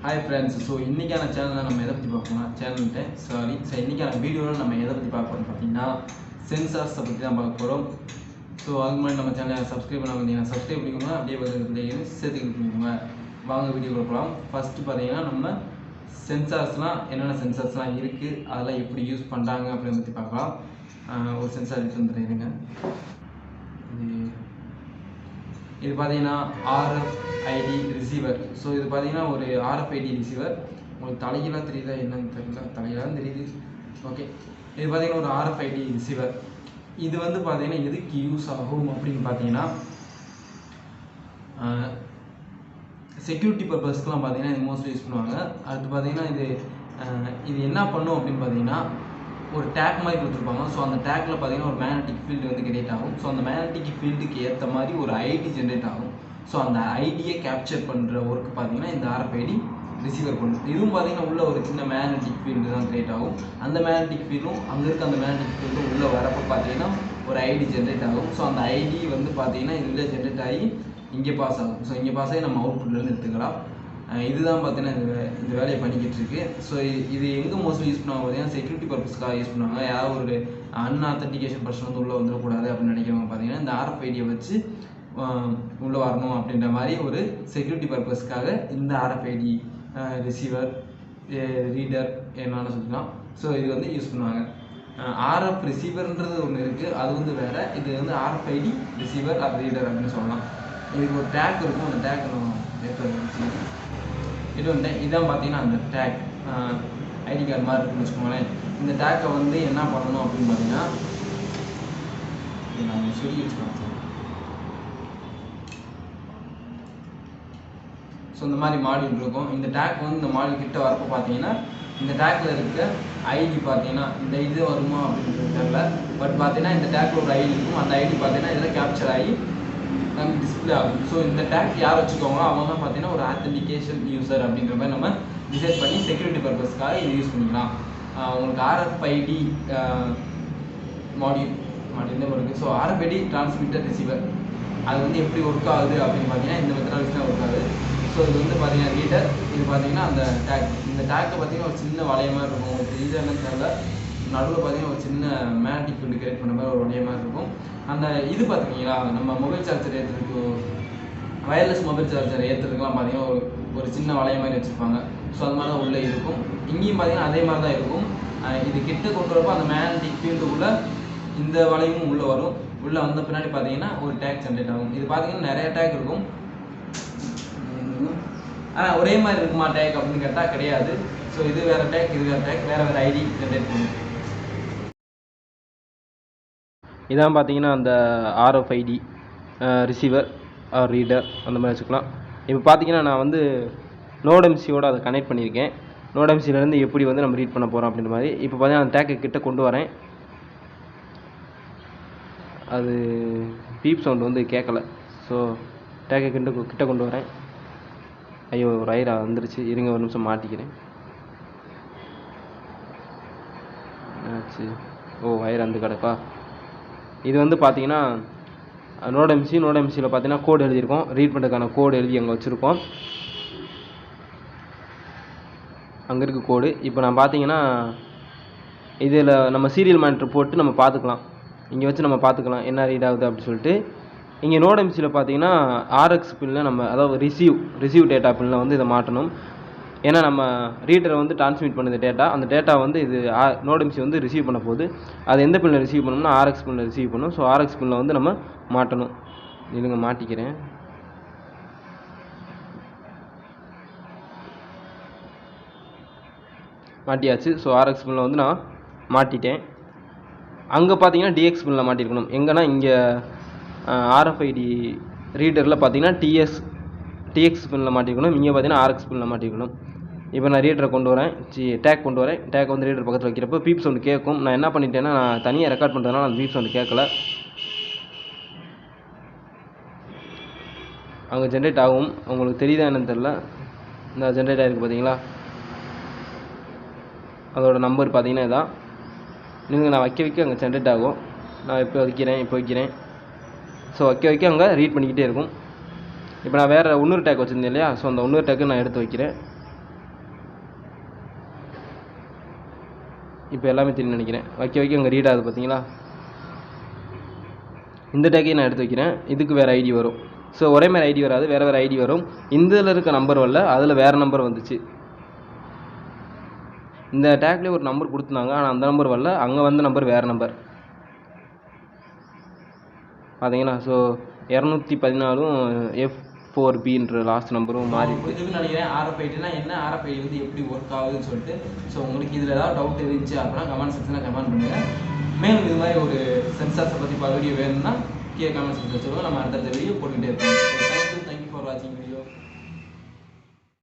Hi friends, so இன்னைக்கான சேனல்ல நம்ம எதை பத்தி பார்ப்போம்னா இன்னைக்கான வீடியோல நம்ம எதை பத்தி பார்க்க போறோம் பாத்தீங்கன்னா சென்சார்ஸ் பத்தி தான் பார்க்க போறோம். ஸோ அதுக்கு முன்னாடி நம்ம சேனலை சப்ஸ்கிரைப் பண்ண வந்தீங்கன்னா சப்ஸ்கிரைப் பண்ணிக்கோங்க, அப்படியே பக்கத்துல சேர்த்து கிளிக் பண்ணிக்கோங்க. வாங்க வீடியோக்குள்ள போகலாம். ஃபர்ஸ்ட் பார்த்தீங்கன்னா நம்ம சென்சார்ஸ்லாம் என்னென்ன சென்சார்ஸ்லாம் இருக்குது, அதெல்லாம் எப்படி யூஸ் பண்ணுறாங்க அப்படின்னு பற்றி பார்க்கலாம். ஒரு சென்சார் எடுத்து வந்துடுறேங்க. இது பார்த்தீங்கன்னா RFID ரிசீவர். ஸோ இது பார்த்தீங்கன்னா ஒரு RFID ரிசீவர். உங்களுக்கு தலையெல்லாம் தெரியுதா என்னன்னு தெரியல, தலையெல்லாம் தெரியுது. ஓகே, இது பார்த்தீங்கன்னா ஒரு RFID ரிசீவர். இது வந்து பார்த்தீங்கன்னா எதுக்கு யூஸ் ஆகும் அப்படின்னு பார்த்தீங்கன்னா செக்யூரிட்டி பர்பஸ்க்குலாம் பார்த்தீங்கன்னா இது மோஸ்ட்லி யூஸ் பண்ணுவாங்க. அடுத்து பார்த்தீங்கன்னா இது என்ன பண்ணும் அப்படின்னு பார்த்தீங்கன்னா ஒரு டேக் மாதிரி கொடுத்துருப்பாங்க. ஸோ அந்த டேக்கில் பார்த்தீங்கன்னா ஒரு மேக்னெட்டிக் ஃபீல்டு வந்து கிரியேட் ஆகும். ஸோ அந்த மேக்னெட்டிக் ஃபீல்டுக்கு ஏற்ற மாதிரி ஒரு ஐடி ஜென்ரேட் ஆகும். ஸோ அந்த ஐடியை கேப்சர் பண்ணுற ஒர்க் பார்த்தீங்கன்னா இந்த RFID ரிசீவர் பண்ணும். இதுவும் பார்த்தீங்கன்னா உள்ள ஒரு சின்ன மேக்னெட்டிக் ஃபீல்டு தான் கிரியேட் ஆகும். அந்த மேக்னெட்டிக் ஃபீல்டும் அங்கே இருக்க அந்த மேக்னெட்டிக் ஃபீல்டும் உள்ளே வரப்போ பார்த்தீங்கன்னா ஒரு ஐடி ஜென்ரேட் ஆகும். ஸோ அந்த ஐடி வந்து பார்த்தீங்கன்னா இதில் ஜென்ரேட் ஆகி இங்கே பாஸ் ஆகும். ஸோ இங்கே பாஸ் ஆகி நம்ம அவுட்புட்லேருந்து எடுத்துக்கலாம். இதுதான் பார்த்தீங்கன்னா இந்த வேலையை பண்ணிக்கிட்டு இருக்கு. ஸோ இது எங்கே மோஸ்ட்லி யூஸ் பண்ணுவாங்க பார்த்தீங்கன்னா செக்யூரிட்டி பர்பஸ்க்காக யூஸ் பண்ணுவாங்க. யாராவது ஒரு அன்ஆத்தன்டிகேஷன் பர்சன் வந்து உள்ளே வந்துடக்கூடாது அப்படின்னு நினைக்கிறவங்க பார்த்தீங்கன்னா இந்த RFIDயை வச்சு உள்ளே வரணும் அப்படின்ற மாதிரி ஒரு செக்யூரிட்டி பர்பஸ்க்காக இந்த RFID ரிசீவர் ரீடர் என்னன்னு சொல்லிக்கலாம். ஸோ இது வந்து யூஸ் பண்ணுவாங்க. RF ரிசீவர்ன்றது ஒன்று இருக்குது, அது வந்து வேறு. இது வந்து RFID ரிசீவர் அது ரீடர் அப்படின்னு சொல்லலாம். இதுக்கு ஒரு டேக் இருக்கும். அந்த டேக் இது வந்து இதான் பார்த்தீங்கன்னா அந்த டேக் ஐடி கார்டு மாதிரி இருக்குன்னு வச்சுக்கோங்களேன். இந்த டேக்கை வந்து என்ன பண்ணணும் அப்படின்னு பார்த்தீங்கன்னா நான் சொல்லி வச்சுக்கலாம். ஸோ இந்த மாதிரி மாடியூல் இருக்கும். இந்த டேக் வந்து இந்த மாடியூல் கிட்ட வரப்போ பார்த்தீங்கன்னா இந்த டேக்கில் இருக்க ஐடி பார்த்தீங்கன்னா இந்த இது வருமா அப்படின்றது தெரியல. பட் பார்த்தீங்கன்னா இந்த டேக்கில் ஒரு ஐடி இருக்கும். அந்த ஐடி பார்த்தீங்கன்னா இதில் கேப்சர் ஆகி நமக்கு டிஸ்பிளே ஆகும். ஸோ இந்த டேக் யார் வச்சுக்கோங்களோ அவங்க தான் பார்த்தீங்கன்னா ஒரு ஆத்தென்டிகேஷன் யூசர் அப்படின்ற மாதிரி நம்ம டிசைட் பண்ணி செக்யூரிட்டி பர்பஸ்க்காக இது யூஸ் பண்ணிக்கலாம். உங்களுக்கு RFID மாடியூல் இருக்குது. ஸோ RFID டிரான்ஸ்மிட்டர் ரிசீவர் அது வந்து எப்படி ஒர்க் ஆகுது அப்படின்னு பார்த்தீங்கன்னா இந்த மெத்தடாலஜி தான் ஒர்க் ஆகுது. ஸோ இது வந்து பார்த்தீங்கன்னா ரீடர், இது பார்த்தீங்கன்னா அந்த டேக். இந்த டேக்கை பார்த்தீங்கன்னா ஒரு சின்ன வளையமாக இருக்கும். உங்களுக்கு தெரியுது என்னன்னு தெரியல, நடுவில் பார்த்தீங்கன்னா ஒரு சின்ன மேக்னெட்டிக் ஃபீல்டு கிரியேட் பண்ண மாதிரி ஒரு வளையமாக இருக்கும். அந்த இது பார்த்தீங்களா, நம்ம மொபைல் சார்ஜர் ஏற்றுறதுக்கு வயர்லெஸ் மொபைல் சார்ஜர் ஏற்றுறதுக்குலாம் பார்த்தீங்கன்னா ஒரு சின்ன வளையம் மாதிரி வச்சுருப்பாங்க. ஸோ அது மாதிரி தான் உள்ளே இருக்கும். இங்கேயும் பார்த்தீங்கன்னா அதே மாதிரி தான் இருக்கும். இது கிட்ட கொண்டு வரப்போ அந்த மேக்னெட்டிக் ஃபீல்டுக்குள்ளே இந்த வளையமும் உள்ளே வரும். உள்ளே வந்த பின்னாடி பார்த்தீங்கன்னா ஒரு டேக் ஜென்ரேட் ஆகும். இது பார்த்தீங்கன்னா நிறைய டேக் இருக்கும். ஆனால் ஒரே மாதிரி இருக்குமா டேக் அப்படின்னு கேட்டால் கிடையாது. ஸோ இது வேறு டேக், இது வேறு டேக், வேறு ஐடி ஜென்ரேட் பண்ணும். இதான் பார்த்தீங்கன்னா அந்த RFID ரிசீவர் ரீடர் அந்த மாதிரி வச்சுக்கலாம். இப்போ பார்த்தீங்கன்னா நான் வந்து நோடெம்சியோடு அதை கனெக்ட் பண்ணியிருக்கேன். நோடெம்சிலேருந்து எப்படி வந்து நம்ம ரீட் பண்ண போகிறோம் அப்படின்ற மாதிரி. இப்போ பார்த்தீங்கன்னா அந்த டேக்கை கிட்ட கொண்டு வரேன். அது பீப் சவுண்டு வந்து கேட்கல. ஸோ டேக்கை கிட்ட கொண்டு வரேன். ஐயோ ஒரு ஐரா வந்துருச்சு, இருங்க ஒரு நிமிஷம் மாட்டிக்கிறேன். ஆச்சு, ஓ ஐரா வந்து கிடப்பா. இது வந்து பார்த்தீங்கன்னா நோடெம்சியில் பார்த்தீங்கன்னா கோடு எழுதியிருக்கோம். ரீட் பண்ணுறதுக்கான கோடு எழுதி அங்கே வச்சுருக்கோம். அங்கே இருக்குது கோடு. இப்போ நான் பார்த்தீங்கன்னா இதில் நம்ம சீரியல் மானிட்டர் போட்டு நம்ம பார்த்துக்கலாம். இங்கே வச்சு நம்ம பார்த்துக்கலாம் என்ன ரீட் ஆகுது அப்படின்னு சொல்லிட்டு. இங்கே நோடெம்சியில் பார்த்தீங்கன்னா RX பின்னில் நம்ம அதாவது ரிசீவ் டேட்டா பின்னில் வந்து இதை மாட்டணும். ஏன்னா நம்ம ரீடரை வந்து டிரான்ஸ்மிட் பண்ணுது டேட்டா. அந்த டேட்டா வந்து இது நோடெம்சி வந்து ரிசீவ் பண்ண போகுது. அது எந்த பின்னில் ரிசீவ் பண்ணணும்னா RX பின்னில் ரிசீவ் பண்ணணும். ஸோ RX பின்னில் வந்து நம்ம மாட்டணும். இதுங்க மாட்டிக்கிறேன். மாட்டியாச்சு. ஸோ RX பின்னில் வந்து நான் மாட்டிட்டேன். அங்கே பார்த்தீங்கன்னா DX பின்னில் மாட்டிருக்கணும். எங்கன்னா இங்கே RFID ரீடரில் பார்த்தீங்கன்னா TX பின்னில் மாட்டிருக்கணும். இங்கே பார்த்தீங்கன்னா RX பின்னில் மாட்டிருக்கணும். இப்போ நான் ரீடரை கொண்டு வரேன், டேக் கொண்டு வரேன். டேக் வந்து ரீடர் பக்கத்தில் வைக்கிறப்போ பீப் சவுண்டு கேட்கும். நான் என்ன பண்ணிட்டேன்னா நான் தனியாக ரெக்கார்ட் பண்ணுறதுனால அந்த பீப் சவுண்டு கேட்கல. அங்கே ஜென்ரேட் ஆகும். உங்களுக்கு தெரியுதா என்னன்னு தெரில, இந்த ஜென்ரேட் ஆகிருக்கு பார்த்தீங்களா. அதோட நம்பர் பார்த்தீங்கன்னா இதான். நீங்கள் நான் வைக்க அங்கே ஜென்ரேட் ஆகும். நான் இப்போ வைக்கிறேன். ஸோ வைக்க அங்கே ரீட் பண்ணிக்கிட்டே இருக்கும். இப்போ நான் வேறு இன்னொரு டேக் வச்சுருந்தேன் இல்லையா, ஸோ அந்த இன்னொரு டேக்கு நான் எடுத்து வைக்கிறேன். இப்போ எல்லாமே தெரியும் நினைக்கிறேன். வைக்க அங்கே ரீட் ஆகுது பார்த்தீங்களா? இந்த டேக்கையும் நான் எடுத்து வைக்கிறேன். இதுக்கு வேறு ஐடி வரும். ஸோ ஒரே மாதிரி ஐடி வராது, வேறு ஐடி வரும். இதில் இருக்க நம்பர் வரல, அதில் வேறு நம்பர் வந்துச்சு. இந்த டேக்லேயே ஒரு நம்பர் கொடுத்துருந்தாங்க, ஆனால் அந்த நம்பர் வரல, அங்கே வந்த நம்பர் வேறு நம்பர் பார்த்தீங்களா? ஸோ 214ம் F4Bன்ற லாஸ்ட் நம்பரும் மாறி இதுன்னு நினைக்கிறேன். RFIDனா என்ன, RFID வந்து எப்படி ஒர்க் ஆகுதுன்னு சொல்லிட்டு. ஸோ உங்களுக்கு இதில் ஏதாவது டவுட் இருந்துச்சு அப்படின்னா கமெண்ட் செக்ஷனில் கமெண்ட் பண்ணுங்கள். மேலும் இது மாதிரி ஒரு சென்சார்ஸை பற்றி பல வீடியோ வேணும்னா கீழே கமெண்ட் செக்ஷனில் சொல்லுங்கள். நம்ம அடுத்தடுத்த வீடியோ போட்டுக்கிட்டே இருப்போம். தேங்க்யூ ஃபார் வாட்சிங் வீடியோ.